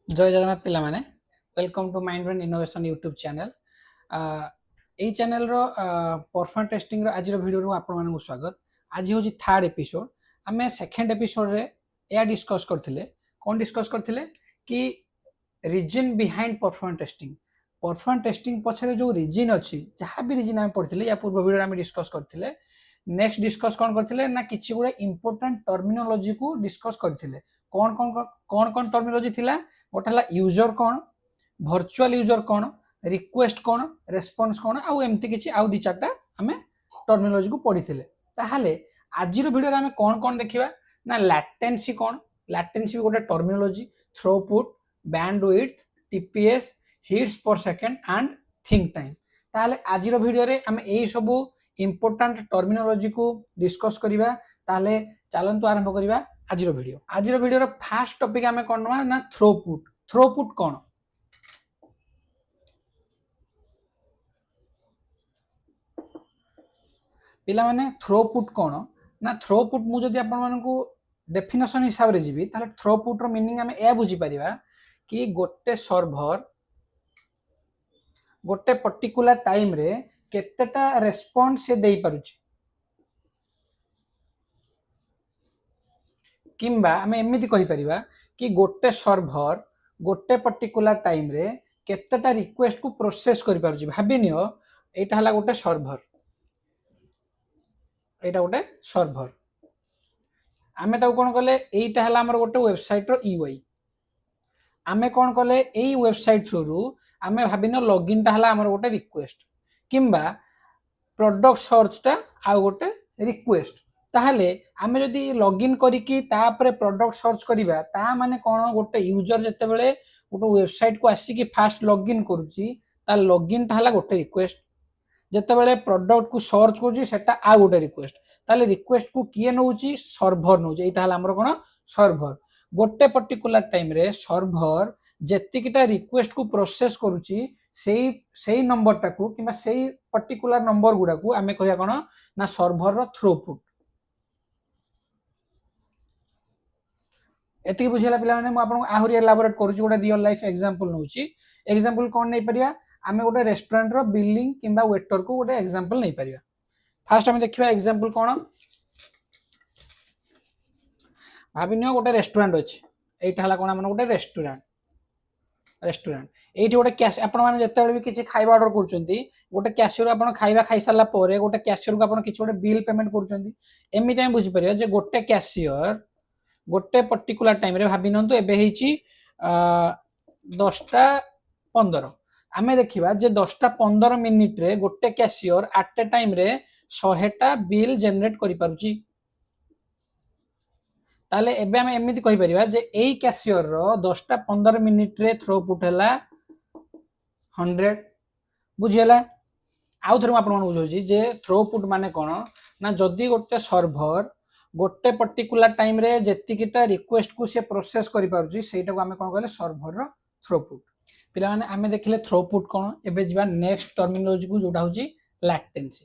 जय जगन्नाथ पिला माने welcome to mind and innovation YouTube channel यही चैनल रो परफॉर्मेंस टेस्टिंग रो आज वीडियो रो आपण मानक स्वागत। आज हूँ थर्ड एपिसोड। आम सेकेंड एपिसोड रे या डिस्कस करथिले कौन डिस्कस करथिले कि रीजन बिहाइंड परफॉर्मेंस टेस्टिंग पछरे जो रीजन अछि जहाँ भी रीजन आम पढ़थिले या पूर्व वीडियो आम डिस्कस करथिले। नेक्स्ट डिस्कस कौन करथिले ना किछि गुडे इंपोर्टेंट टर्मिनोलॉजी को डिस्कस करथिले। कौन कौन कौन कौन टर्मिनोलॉजी थिला गोटे है यूजर कौन भर्चुआल यूजर कौन रिक्वेस्ट कौन रेस्पॉन्स कौन आउ एमती किछि आउ दी चारटा आमे टर्मिनोलॉजी को पढ़ी थिले। ताहाले आजिर वीडियो रे आमे कौन कौन देखिबा ना लैटेंसी कौन लैटेंसी गोटे terminology throughput bandwidth TPS hits per second and think time. ताहाले आजिर वीडियो रे आमे एई सब इंपोर्टेंट टर्मिनोलॉजी को डिस्कस करिबा। ताहाले चलंतु आरंभ करिबा आजिर वीडियो रो फास्ट टॉपिक आमे कोन ना थ्रोपुट कौन पिला माने थ्रोपुट कौन ना थ्रोपुट मु जदि आपण मानकू डेफिनेशन हिसाब रे जीवी ताले थ्रोपुट रो मीनिंग आमे ए बुझी परिबा कि गोटे सर्वर गोटे पर्टिकुलर टाइम रे केतेटा रेस्पॉन्स से देई पारुची किंबा आमे एमिति कहि परिबा कि गोटे सर्वर गोटे पर्टिकुलर टाइम रे केतेटा रिक्वेस्ट को प्रोसेस करि पारुची। भाबि नियो एटा हला गोटे सर्वर एटा गोटे सर्वर आमे ताऊ कोन कले एटा हला हमर गोटे वेबसाइट रो यूआई आमे कोन कले एई वेबसाइट थ्रू रु आमे भाबिनो लॉगिन ता हला हमर गोटे रिक्वेस्ट किंबा प्रोडक्ट सर्च ता आ गोटे रिक्वेस्ट। ताहले आमे जदि लॉगिन करिकी तापरे प्रोडक्ट सर्च करिबा ता माने कोन गोटे यूजर जते बेले गोटे वेबसाइट को आसी कि फास्ट लॉगिन करूची ता लॉगिन ता हला गोटे रिक्वेस्ट जते बेले प्रोडक्ट को सर्च करूची सेटा आ गोटे रिक्वेस्ट। ताले रिक्वेस्ट को किए नउची सर्वर नउची एटा हला हमर कोन सर्वर गोटे पर्टिकुलर टाइम रे सर्वर जेतिकिटा रिक्वेस्ट को प्रोसेस करूची सेई नंबर टाकू किबा सेई पर्टिकुलर नंबर गुडा को आमे कहया कोन ना सर्वर रो थ्रोपुट। एतिक बुझिला पिला माने मु आपन आहुरी एलाबोरेट करूची गोटे रियल लाइफ एग्जांपल नउची। एग्जांपल कोन नै परिया आमे गोटे रेस्टोरेंट रो बिलिंग किबा वेटर को गोटे एग्जांपल नै परिया। फास्ट आमे देखिबा एग्जांपल कोन भाबिनियो गोटे रेस्टोरेंट अछि एटा हला कोन हमन गोटे रेस्टोरेंट एठी गोटे कैश आपण माने जते बेले भी किछि खाइबा ऑर्डर करूचंती गोटे कैशियर आपण खाइबा खाइ साला परे गोटे कैशियर को आपण किछि गोटे बिल पेमेंट करूचंती एमिति हम बुझि परिया जे गोटे कैशियर गोटे पर्टिकुलर टाइम रे भाबि नंतु एबे हेची 10:15 आमे देखिबा जे 10:15 मिनिट रे गोटे कैशियर एट ए टाइम रे 100टा बिल जनरेट करि पारुची। ताले एबे हम एमिति कहि परिबा जे एई कैशियर रो 10:15 मिनिट रे थ्रोपुट हला 100 बुझियला। आउ थरु आपण बुझौची जे थ्रोपुट माने कोन ना जदी गोटे सर्वर गोटे पर्टिकुलर टाइम रे जेतिकिटा रिक्वेस्ट को से प्रोसेस करि पारुची सेटा को हमें कोन कहले सर्वर रो थ्रोपुट। पिला माने आमे देखिले थ्रोपुट कोन एबे जिबा नेक्स्ट टर्मिनोलॉजी को जोटा होची लैटेंसी।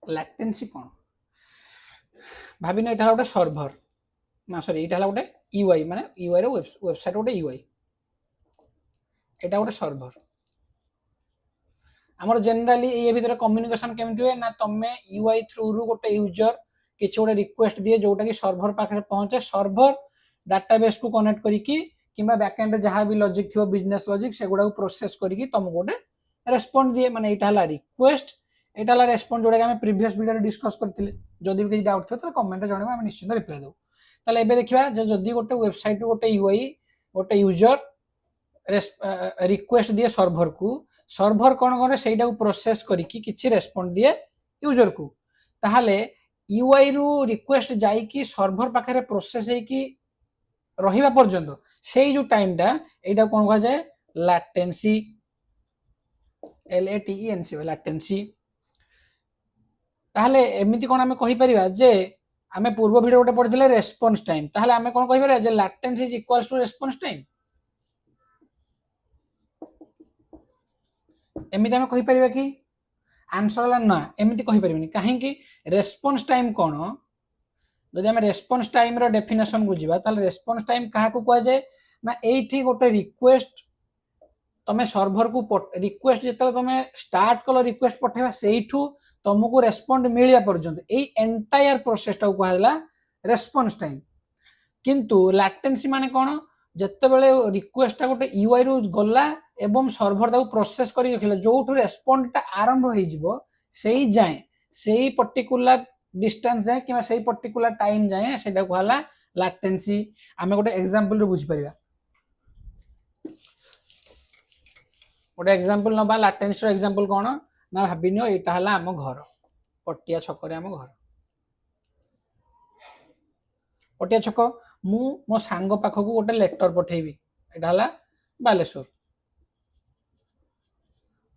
लैटेंसी कोन भाबिने एटा गोटे सर्वर ना सॉरी एटा हला गोटे यूआई माने यूआई रो वेबसाइट गोटे यूआई एटा गोटे सर्वर हमर जनरली ए भीतर कम्युनिकेशन केमिति हुए ना तमे यूआई थ्रू रु गोटे यूजर किछि गोटे रिक्वेस्ट दिए जोटा कि सर्वर पाखे पहुंचे सर्वर डाटाबेस को कनेक्ट करिकी किबा बैकएंड जहां भी लॉजिक थियो बिजनेस लॉजिक सेगुडा को प्रोसेस करिकी तम गोटे रेस्पॉन्ड दिए माने एटा हला रिक्वेस्ट एटा हला रेस्पॉन्ड जोटा कि हम प्रीवियस वीडियो रे डिस्कस करथिले। जदि भी किछि डाउट थियो त कमेंट रे जणाबा हम निश्चित रिप्लाई देबो। ताले एबे देखिबा जे जदि गोटे वेबसाइट गोटे यूआई गोटे यूजर रिक्वेस्ट दिए सर्वर को सर्वर कौन करे सेटा को प्रोसेस करिकी किछि रेस्पॉन्ड दिए यूजर को ताहाले यूआई रु रिक्वेस्ट जाई कि सर्वर पाखरे प्रोसेस है कि रहिबा पर्यंत सेई जो टाइम टा एटा कोन कहा जाय लैटेंसी LATENC लैटेंसी। ताहाले एमिति कोन हमें कहि परिबा जे हमें पूर्व वीडियो गोटे पढिथिले रेस्पॉन्स टाइम ताहाले हमें कोन कहि परिबा जे latency is equals to response time एमिति हमें कहि परिबा कि आंसर हला ना एमिति कहि परिबनी काहे कि रेस्पॉन्स टाइम कोन जदि आम रेस्पॉन्स टाइम रो डेफिनेशन को जीवा ताले रेस्पॉन्स टाइम कहा को कह जाए ना एठी गोटे रिक्वेस्ट तमे सर्वर को रिक्वेस्ट जिते तुम स्टार्ट कल रिक्वेस्ट पठेबा सेठू तुमको रेस्पॉन्ड मिलिया पर्यंत एई एंटायर प्रोसेस टा को कहला रेस्पॉन्स टाइम किंतु लैटेंसी माने कोन जत्ते बेले रिक्वेस्ट टा गोटे यूआई रु गला एवं सर्वर ताको प्रोसेस करी रखिला जोठू रेस्पॉन्ड टा आरंभ होई जिवो सेई जाए सेई पर्टिकुलर डिस्टेंस जाए कि सेई पर्टिकुलर टाइम जाए सेटा कहला लैटेंसी आमे गोटे एग्जांपल रे बुझी परिबा गोटे एग्जांपल नबा लैटेंसी रो एग्जांपल कोन ना भाबिनियो एटा हला हम घर पटिया छक रे हम घर पटिया छक मु मो सांग पाखक गोटे लेटर पठेबी एटा हला बालेश्वर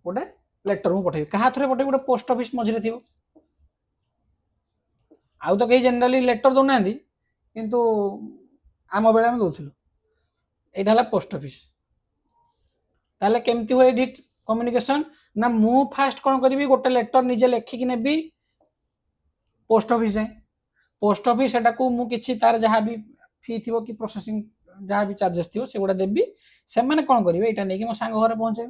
गोटे लेटर मु पठेबी कहा थरे पठेबी गोटे पोस्ट ऑफिस मझिरे थिबो आउ तो कहीं जनरली लेटर दौना किंतु आम बेले आम दौलू यहाँ पोस्ट ऑफिस ताले केमती हुए एडिट कम्युनिकेशन ना मु फास्ट कौन करी गोटे लेटर निजे लेखिकी नेबी पोस्ट ऑफिस जाए पोस्ट ऑफिस एटा को मु किछि तार जहाँ भी फी थी कि प्रोसेसिंग जहाँ भी चार्जेस थी से गुड़ा देवी से मैंने कौन करेंगे यहाँ नहीं कि मो सांग घर पहुँचे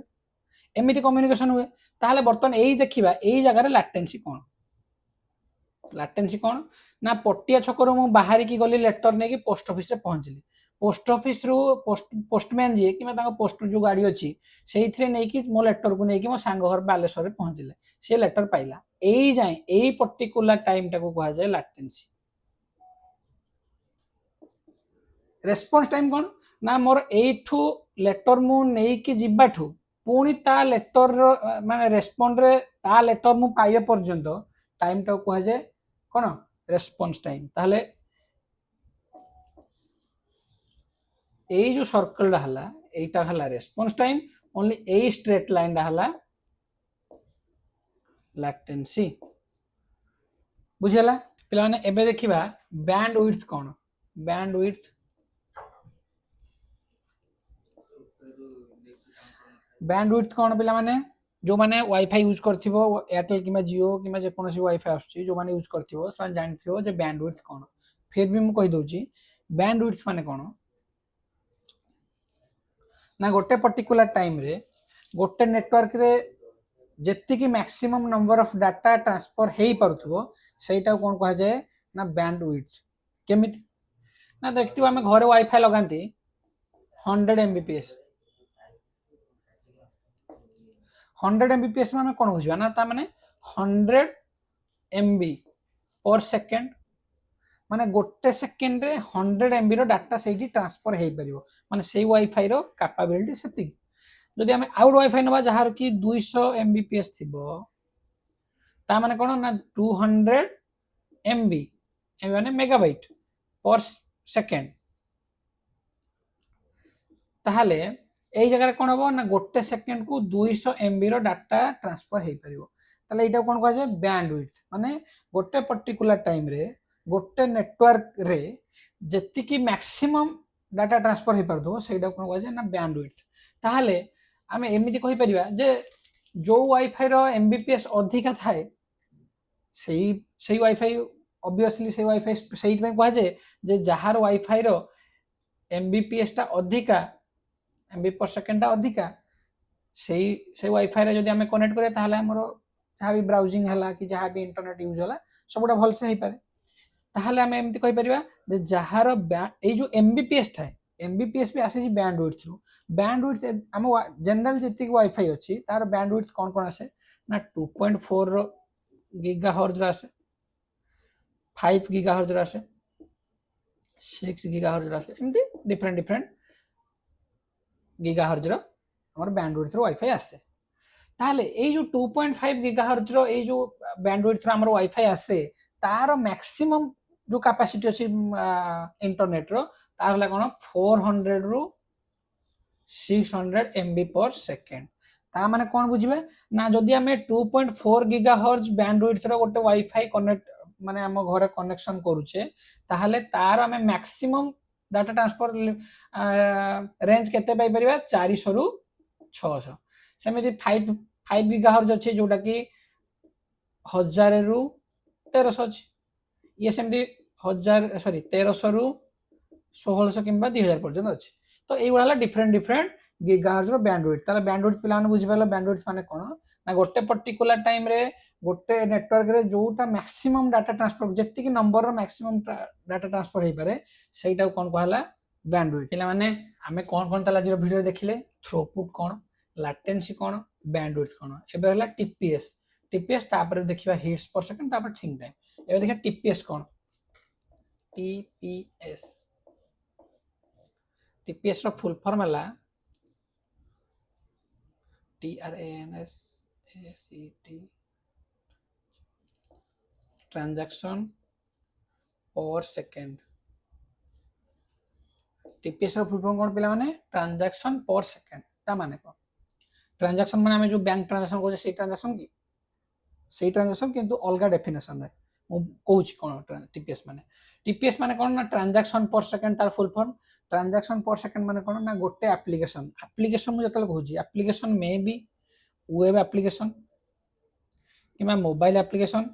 एमती कम्युनिकेशन हुए ताहले बर्तमान यही देखा यही जगह लैटेंसी कौन लैटेंसी कौन ना पटिया छकरू मु बाहर की गली लेटर नहीं कि पोस्ट ऑफिस रे पहुंचली पोस्ट ऑफिस रु पोस्टमैन जी कि पोस्ट जो गाड़ी अच्छी से नहीं कि मो लेटर को नहीं कि मो सांग घर बालेश्वर रे पहुंचले से लेटर पाइला यही जाए यही पर्टिकुलर टाइम टाको कहा जाए लैटेंसी रेस्पॉन्स टाइम कौन ना मोर एठू लेटर मु नहीं कि जिबाठू पुणी ता लेटर माने रेस्पॉन्ड रे ता लेटर मु पाइबा पर्यंत टाइम टाको कहा जाए कौन रेस्पॉन्स टाइम ताहले यही जो सर्कल हला एटा हला response time only a straight line हला लैटेंसी बुझेला पिला माने एबे देखिबा बैंड विड्थ कौन बैंड विड्थ बैंड विड्थ कौन पिला माने जो माने वाईफाई यूज करथिबो एयरटेल किमा जियो किमा जे कोनोसी वाईफाई आछी जो माने यूज करथिबो सान जानथिबो जे बैंड विड्थ कौन फिर भी मु कहि दोची बैंड विड्थ माने कौन ना गोटे पर्टिकुलर टाइम रे गोटे नेटवर्क रे जेति की maximum number of data transfer हेई परथबो सेटा कोन कहा जाए ना बैंड विड्थ केमिति ना देखथिबो हमें घरे वाईफाई लगांती 100 एमबीपीएस 100 एमबीपीएस में कौन बुझा ना माने 100 एमबी पर सेकेंड माने गोटे सेकेंड रे 100 एमबी रो डाटा सेठी ट्रांसफर हेई परिबो माने सेई वाईफाई रो कैपेबिलिटी सेति जदि हमें आउट वाईफाई नबा जहार की 200 एमबीपीएस थिबो ता माने कोन ना 200 एमबी माने मेगाबाइट पर सेकेंड ताहले यही जगह कौन हम ना गोटे सेकेंड को 200 एमबी रो डाटा ट्रांसफर हो पार ताले एटा कौन कह जाए बैंड विड्थ माने गोटे पर्टिकुलर टाइम रे गोटे नेटवर्क रे जेतिकी मैक्सिमम डाटा ट्रांसफर हो पारथो सेटा कौन कह जाए ना बैंड विड्थ ताहले आमे एमिति कहि परिबा जे जो वाईफाई रो एमबीपीएस अधिका थाए सेही वाईफाई ऑब्वियसली से वाईफाई सेही में कह जाए जे जहार वाईफाई रो एमबीपीएस टा अधिका एमबी पर सेकेंड टा अधिका से वाईफाई रे जदि हमें कनेक्ट करे ताहले हमरो जहाँ भी ब्राउजिंग हला कि जहाँ भी इंटरनेट यूज हला सबुटा भल से हो पारे ताहले हमें एमती कहि परिबा जे जहार ए जो एमबीपीएस थाए एमबीपीएस भी आसे band width through band width हम जनरल जति वाईफाई अछि तार बैंड विड्थ कोन कोन आसे ना 2.4 गीगाहर्ट्ज आसे 5 गीगाहर्ट्ज आसे 6 गीगाहर्ट्ज आसे एमती डिफरेंट डिफरेंट गीगाहर्ट्ज रो हमर बैंडविड्थ रो वाईफाई आसे ताहले ए जो 2.5 गीगाहर्ट्ज रो ए जो बैंडविड्थ रो हमर वाईफाई आसे तार मैक्सिमम जो कैपेसिटी अछि इंटरनेट रो तार ला कोन 400 रु 600 एमबी पर सेकेंड ता माने कोन बुझिबे ना जदि हमें 2.4 गीगाहर्ट्ज बैंडविड्थ रो गोटे वाईफाई कनेक्ट माने हम घरे कनेक्शन करूचे ताहले तार हमें मैक्सिमम डाटा ट्रांसफर रेंज केते पाई परिबा 400 रु 600 सेमिति 5 गीगाहर्ट्ज अछि जोटा कि 1000 रु 1300 अछि ये सेमिति 1300 रु 1600 किंबा 2000 पर्यंत अच्छी। तो ये डिफरेंट डिफरेंट गीगाहर्ट्ज रो बैंडविड्थ। ताले बैंडविड्थ पिला माने बुझि पालो बैंडविड्थ माने कोन ना गोटे पर्टिकुलर टाइम रे गोटे नेटवर्क रे जोटा मैक्सिमम डाटा ट्रांसफर जत्ति कि नंबर रो मैक्सिमम डाटा ट्रांसफर हे पारे सेटा कोन कहला बैंडविड्थ। पिला माने हमें कोन ताला आज वीडियो देखिले थ्रूपुट कोन लैटेंसी कोन बैंडविड्थ कोन एबे हला टीपीएस टीपीएस तापर देखिबा हिट्स पर सेकंड तापर थिंग टाइम एबे देखिया टीपीएस कोन टीपीएस टीपीएस रो फुल फॉर्म हला TRANSACT transaction per second. TPS रो फुल फॉर्म कोन पिला माने ट्रांजैक्शन पर सेकंड ता माने कोन ट्रांजैक्शन माने हमें जो बैंक ट्रांजैक्शन को से ट्रांजैक्शन की से ट्रांजैक्शन किंतु अलगा डेफिनेशन रे मु कहूची कोन टीपीएस माने कोन ना ट्रांजैक्शन पर सेकंड तार full form. Transaction per second माने कोन ना गोटे एप्लीकेशन मु जतल कहूची application maybe web application किबा मोबाइल एप्लीकेशन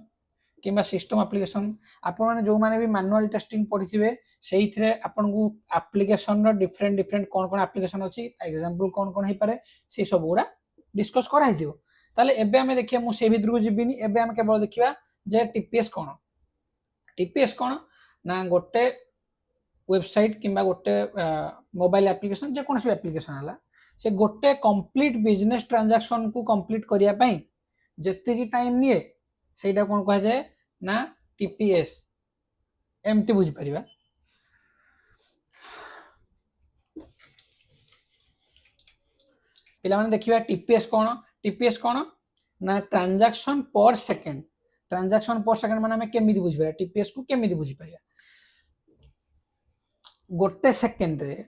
किबा सिस्टम एप्लीकेशन आपण माने जो माने भी मैनुअल टेस्टिंग पढिथिबे सेही थरे आपण को एप्लीकेशन रो डिफरेंट डिफरेंट कोन एप्लीकेशन अछि एग्जांपल कोन हे पारे से सब गुडा डिस्कस करा हिथिबो। ताले एबे हमें देखिया मु से भितर को जिबिनी एबे हम केवल देखिबा जे टीपीएस कोन ना गोटे वेबसाइट किंबा गोटे मोबाइल एप्लीकेशन जे कोनसी एप्लीकेशन हला से गोटे कंप्लीट बिजनेस ट्रांजैक्शन को कंप्लीट करिया पई जत्ते की टाइम निए सेटा कोन कह जाय ना टीपीएस एमती बुझ परिबा। पिला माने देखिबा टीपीएस कोन ना ट्रांजैक्शन पर सेकंड माने हमें केमिति बुझ परिया टीपीएस को केमिति बुझ परिया गोटे सेकंड रे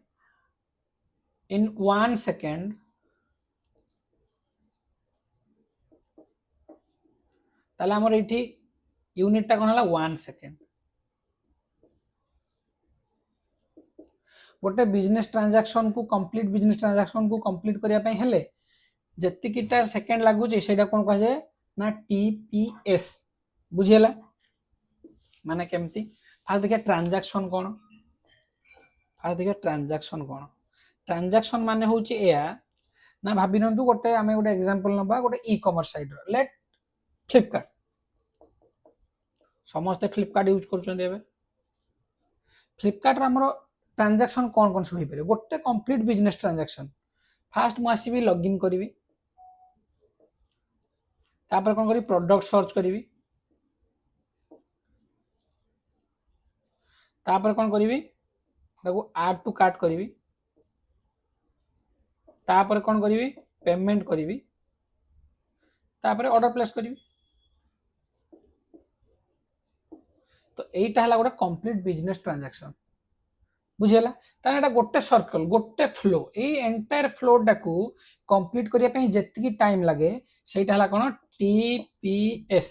इन 1 सेकंड ताले हमर एठी यूनिट टा कोन हला 1 सेकंड। गोटे बिजनेस ट्रांजैक्शन को कंप्लीट करिया पई हेले जत्ति किटा सेकंड लागु जे सेटा कोन कह जाय ना टीपीएस बुझियला माने केमती। फास्ट देखिया ट्रांजैक्शन ट्रांजैक्शन माने होची एया ना भाबी नंतु गोटे आमे गोटे एग्जांपल नबा गोटे e commerce site let Flipkart समस्त फ्लिपकार्ट यूज करछन देबे फ्लिपकार्ट रा हमरो ट्रांजैक्शन कोन सब हे पारे गोटे कंप्लीट बिजनेस ट्रांजैक्शन। फास्ट मु आसीबी लॉगिन करिवि तापर कोन करी प्रोडक्ट सर्च करिवि तापर कोन करिवि देखो ऐड टू कार्ट करिवि तापर कोन करिवि पेमेंट करिवि तापर ऑर्डर प्लेस करिवि। तो एटा हला गोटे कंप्लीट बिजनेस ट्रांजैक्शन बुझियला ताने एटा गोटे सर्कल गोटे फ्लो ए एंटायर फ्लो डाकू कंप्लीट करिया पई जेतिकी टाइम लागे सेटा हला कोन टीपीएस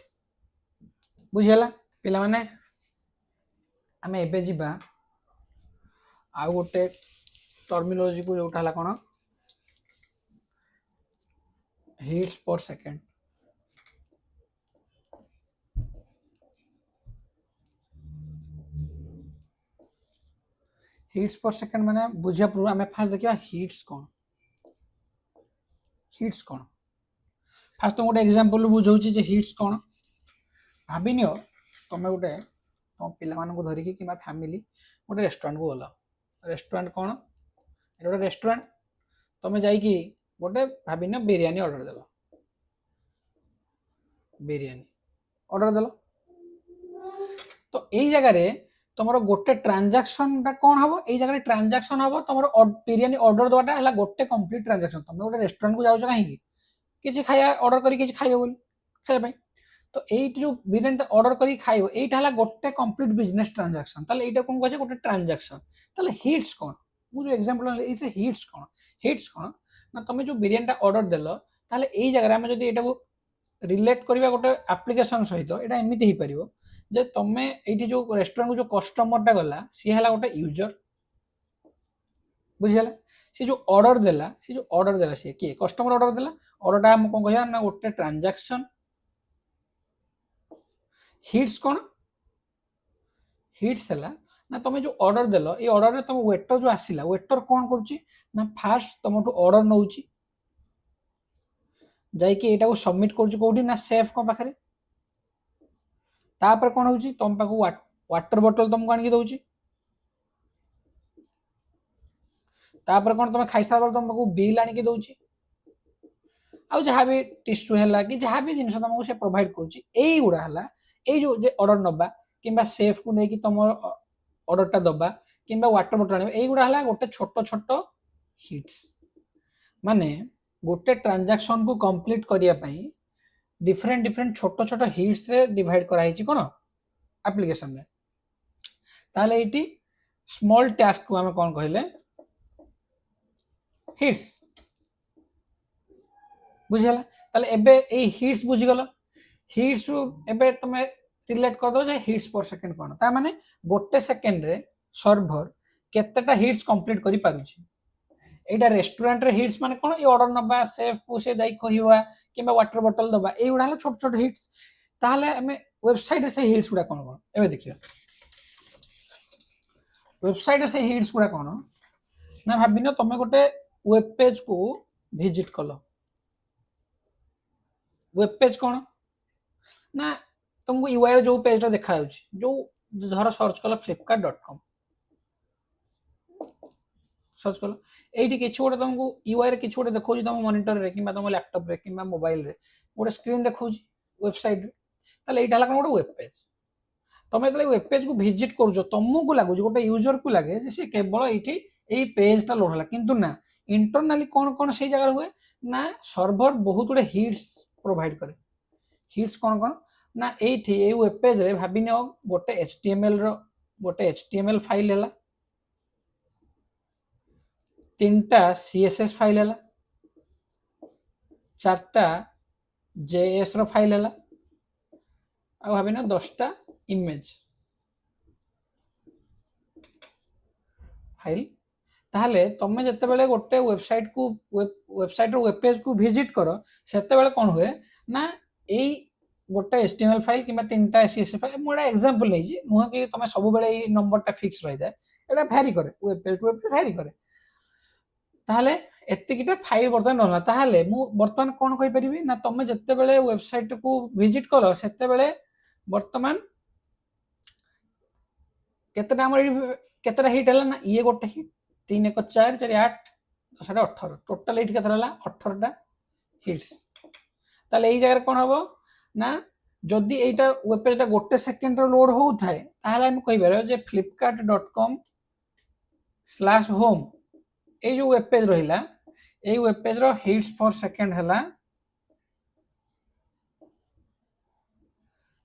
बुझियला। पिला माने हमें एबे जिबा आ गोटे टर्मिनोलॉजी को जोटा हला कोन hits per second. Hits per second माने बुझिया पूर्व हमें फास्ट देखिबा हिट्स कोन फास्ट तो गोटे एग्जांपल बुझौची जे हिट्स कोन भाबिनियो तमे गोटे तो पिला मानन को धरि कि किबा फैमिली गोटे रेस्टोरेंट को गला रेस्टोरेंट कोन एटा गोटे रेस्टोरेंट तमे जाई कि गोटे भाबिनियो बिरयानी ऑर्डर देलो तो एई जगह रे तमरो गोटे ट्रांजैक्शन ता कोन हबो एई जगह रे ट्रांजैक्शन हबो तमरो बिरयानी ऑर्डर दोटा हला गोटे कंप्लीट ट्रांजैक्शन। तमे गोटे रेस्टोरेंट को जाउछ काहे कि किछि खाया ऑर्डर करी किछि खाइयो बोल खाय भाई तो एई जो बिरयानी ऑर्डर करी खाइयो एइटा हला गोटे कंप्लीट बिजनेस ट्रांजैक्शन ताले एइटा कोन कहै गोटे ट्रांजैक्शन। ताले हिट्स कोन मु जो एग्जांपल एइथे हिट्स कोन ना तमे जो बिरयानी ता ऑर्डर देलो ताले एई जगह रे हम जदी एटा को रिलेट करिवा गोटे एप्लीकेशन सहित एटा एमिति ही परिबो जे तमे एठी जो रेस्टोरेंट को जो कस्टमर टा गला सी हला गोटे यूजर बुझियला से जो ऑर्डर देला से के कस्टमर ऑर्डर देला ऑर्डर टा हम कोन कहया ना गोटे ट्रांजैक्शन। हिट्स हिट्स है ना तुम जो ऑर्डर देल ये ऑर्डर तुम वेटर जो आसला वेटर कौन करुच्ची ना फास्ट तुम ऑर्डर नौ जाकि सबमिट करोटी ना सेफ को पाखे तापर कौन हो तुम पाक वाटर बोतल तुमको आनिक दौर तापर कौन तुम खाई सारा तुम पाक बिल आनिक दौर आउ जहाँ भी टिश्यू है कि जहाँ भी जिन तुमको से प्रोवाइड करुड़ा है जो ऑर्डर नवा कि सेफ को लेकिन तुम ऑर्डरटा दबा कि वाटर बोतल आने युवा है गोटे छोट छोट हिट्स माने गोटे ट्रांजैक्शन को कंप्लीट करने डिफरेंट डिफरेंट छोट छोट हिट्स रे डिवाइड कराई कौन एप्लिकेशन में ताले इटी स्मॉल टास्क को हमें कौन कहले हिट्स बुझीगला ताले एबे ए हिट्स बुझीगल हिट्स एबे तमे रिलेट कर दो जे हिट्स पर सेकंड कोन ता माने गोटे सेकंड रे सर्वर केतेटा हिट्स कंप्लीट करि पारुची एटा रेस्टोरेंट रे हिट्स माने कोन ए ऑर्डर नबा सेफ को से जाई कहिवा किबा वाटर बोतल दबा ए उडा हला छोट छोट हिट्स ताले हमें वेबसाइट से हिट्स उडा कोन कोन एबे देखियो वेबसाइट से हिट्स उडा कोन ना भाबिनो तमे गोटे वेब पेज को विजिट कलो वेब पेज कौन ना तुमको यूआई जो पेज देखा जो धर सर्च कल flipkart.com सर्च कल ये कि गोटे तुमको यूआई कि गोटे देखा तुम मॉनिटर रे कि तुम लैपटॉप रे कि मोबाइल रे गोटे स्क्रीन देखा वेबसाइट ताले यहाँ गोटे वेब पेज तुम जो वेब पेज को विजिट कर तुमको लगुच गोटे यूजर को लगे सी केवल ये पेजटा लोड है किंतु ना इंटरनाली कौन कौन से जगह हुए ना सर्वर बहुत गुड़े हिट्स प्रोवाइड करे हिट्स कौन कौन ना ये वेब पेज रे भाभी नियो गोटे एचटीएमएल रो गोटे एचटीएमएल फाइल है तीनटा सीएसएस फाइल है चारटा जेएस रो फाइल है आ भाभी ना 10टा इमेज फाइल ताहले तमे जते बेले गोटे वेबसाइट को वेबसाइट रो वेब पेज को विजिट करो सेते बेले कोन हुए ना एई गोटे एचटीएमएल फाइल किबा तीनटा सीएसएस फाइल मोडा एग्जांपल नै छी नुह कि तमे सब बेले एई नंबरटा फिक्स रहि जाय एटा वेरी करे web page to web page vary करे ताहले एतिकिटा फाइल बर्तमान रहला ताहले मु बर्तमान कोन कहि परिबी ना तमे जते बेले वेबसाइट को विजिट करो सेते बेले बर्तमान केतेटा हमर केतेटा हिट हला ना ये गोटे हिट 3 1 4 4 8 10 18 टोटल एठी केतेटा हला 18टा हिट्स ताले एई जगह कोन हबो ना जदि एटा वेब पेजटा गोटे सेकेंड रो लोड हो थाए ताहले हम कहि बारे जे flipkart.com/home ए जो वेब पेज रहिला ए वेब पेज रो हिट्स पर सेकेंड हला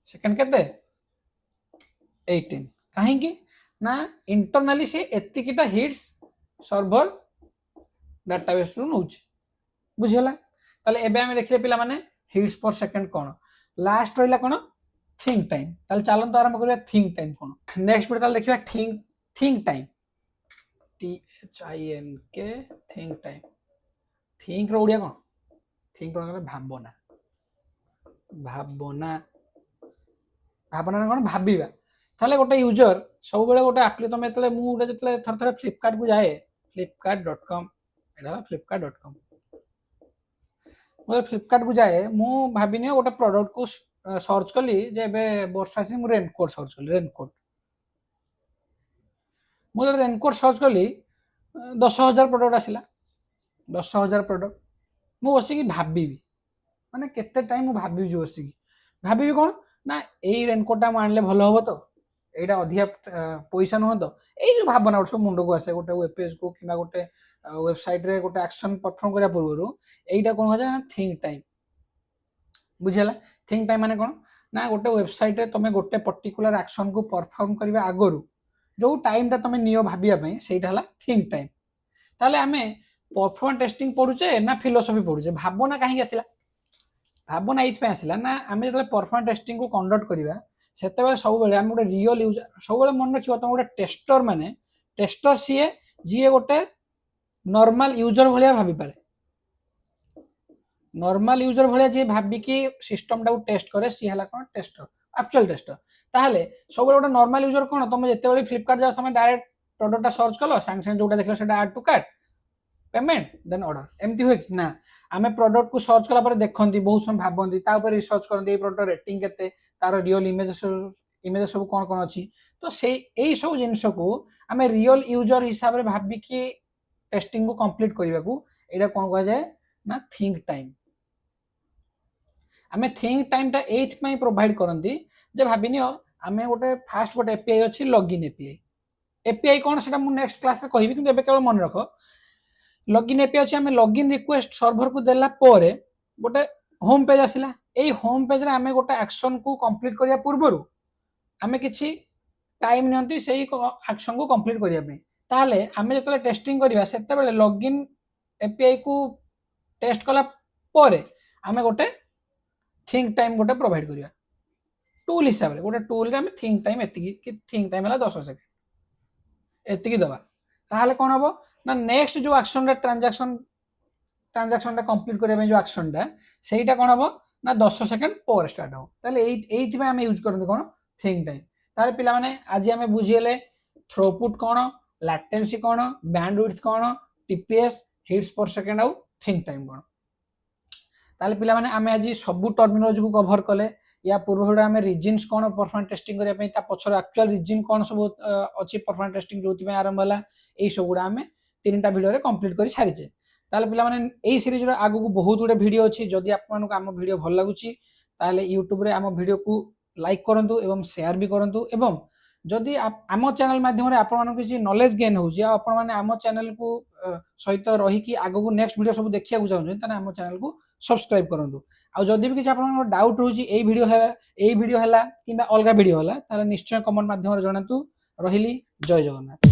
सेकेंड केते 18 काहे कि ना इंटरनली से एतिकिटा हिट्स सर्वर डाटाबेस रु नउछ बुझिला ताले एबे हम देखले पिला माने हिट्स पर सेकेंड कोन लास्ट रहिला कोन थिंक टाइम ताले चालन तो आरंभ करिया थिंक टाइम कोन नेक्स्ट पे ताले देखिबा think time THINK think time think रो ओडिया कोन थिंक रो भावना भावना भावना कोन भाबीबा ताले गोटे यूजर सब बेले गोटे एप्ली तुम जो मुझे जो थर थर फ्लिपकार्ट को जाए flipkart.com एटा flipkart.com मुझे फ्लिपकार्ट को जाए मु भाविनी गोटे प्रोडक्ट को सर्च कली जे वर्षा से रेनकोट सर्च कली रेनकोट मुझे रेनकोट सर्च कली 10,000 प्रोडक्ट आसला 10,000 प्रोडक्ट मु बसिकी भाबी माने केते टाइम मु भाबी बसिकी भाबी कौन ना यही रेनकोटा आनले भल हम तो यहाँ अधिका पैसा नुह तो यही भावना सब मुंड को आसे गोटे वेब पेज को कि गोटे वेबसाइट रे गोटे एक्शन परफॉर्म करा पूर्व यहीटा कौन हो थिंक टाइम बुझेगा थिंक टाइम माने कौन ना गोटे वेबसाइट रे तुम गोटे पर्टिकुलर एक्शन को परफॉर्म करने आगु जो टाइम तुम नियो भाविया से थिंक टाइम ताले आमे परफॉर्म टेस्टिंग पढ़ुचे ना फिलोसफी पढ़ुचे भावना कहीं आसला भावना ये आसला ना आम जो परफॉर्म टेस्टिंग को कंडक्ट करवा से सब गोटे रियल यूजर सब मन रखिए तुम गोटे टेस्टर माने टेस्टर सीए जी गोटे नॉर्मल यूजर भाया भाभी पारे नॉर्मल यूजर भाया जी भाविकी सिस्टम टाक टेस्ट करे सी है कौन टेस्टर एक्चुअल टेस्टर ताहले सब गोटे नॉर्मल यूजर कोन तुम जेतेबेले फ्लिपकार्ट जाओ तुम डायरेक्ट प्रोडक्ट सर्च कलो सांग सांग जोटा देखलो सेटा add to cart payment then order एमती हुए कि ना आमे प्रोडक्ट को सर्च कला पर देखंती बहुत समय भाबंती ता ऊपर रिसर्च करंती ए प्रोडक्ट रेटिंग केते तार रियल इमेज सब कोन कोन अछि तो से एई सब जिंस को आमे रियल यूजर हिसाब रे भाबी कि टेस्टिंग को कंप्लीट करबा को एटा कोन कह जाय ना थिंक टाइम आमे थिंक टाइम टा एथ में प्रोवाइड करंती जे भाबिनी आमे गोटे फास्ट गोटे एपीआई अछि लॉगिन एपीआई एपीआई कोन सेटा मु नेक्स्ट क्लास रे कहिबी किंतु एबे केवल मन रखो लॉगिन एपीआई अछि आमे लॉगिन रिक्वेस्ट सर्वर को देला परे गोटे होम पेज आसिला एई होम पेज रे आमे गोटे एक्शन को कंप्लीट करिया पूर्वरु आमे किछि टाइम नियंती सेही एक्शन को कंप्लीट करिया पे ताले आमे जतले टेस्टिंग करिवा सेते बेले लॉगिन एपीआई को टेस्ट कला परे आमे गोटे थिंक टाइम गोटे प्रोवाइड करिया टूल हिसाब रे गोटे टूल रे आमे थिंक टाइम एतिकी कि थिंक टाइम हला 10 सेकंड एतिकी दबा ताले कोन हबो ना नेक्स्ट जो एक्शन रे ट्रांजैक्शन टा कंप्लीट करिया जो एक्शन टा सेहीटा कोन हबो ना 10 सेकंड पर स्टार्ट हो ताले एइथि में आमे यूज करन कोन थिंक टाइम ताले पिला माने आज आमे बुझिएले थ्रोपुट कोन लैटेंसी कोन बैंडविड्थ कोन टीपीएस हिट्स पर सेकंड आउ थिंक टाइम कोन ताले पिला माने आमे आज सब टर्मिनोलॉजी को कवर कले या पूर्व आमे रीजन्स कोन परफॉर्मेंस टेस्टिंग करिया पई ता पछर एक्चुअल रीजन कोन सब अछि परफॉर्मेंस टेस्टिंग जोति में आरंभ होला एई सब गुडा आमे तीनटा वीडियो रे कंप्लीट करि सारिचे ताले पिला माने एई सीरीज रे आगु को बहुत गुडे वीडियो अछि जदि आप मानको आम वीडियो भल लागुची ताले YouTube रे आम वीडियो को लाइक करंतु एवं शेयर भी करंतु एवं जदि आम चैनल माध्यम आप किसी नॉलेज गेन हो आपण मैंने आम चैनल को सहित रही आगो को नेक्स्ट वीडियो सब देखा चाहते आम चैनल को सब्सक्राइब करूँ आ जदि भी किसी आप डाउट हो वीडियो है कि अलग वीडियो है निश्चय कमेंट माध्यम जनातु रही जय जगन्नाथ।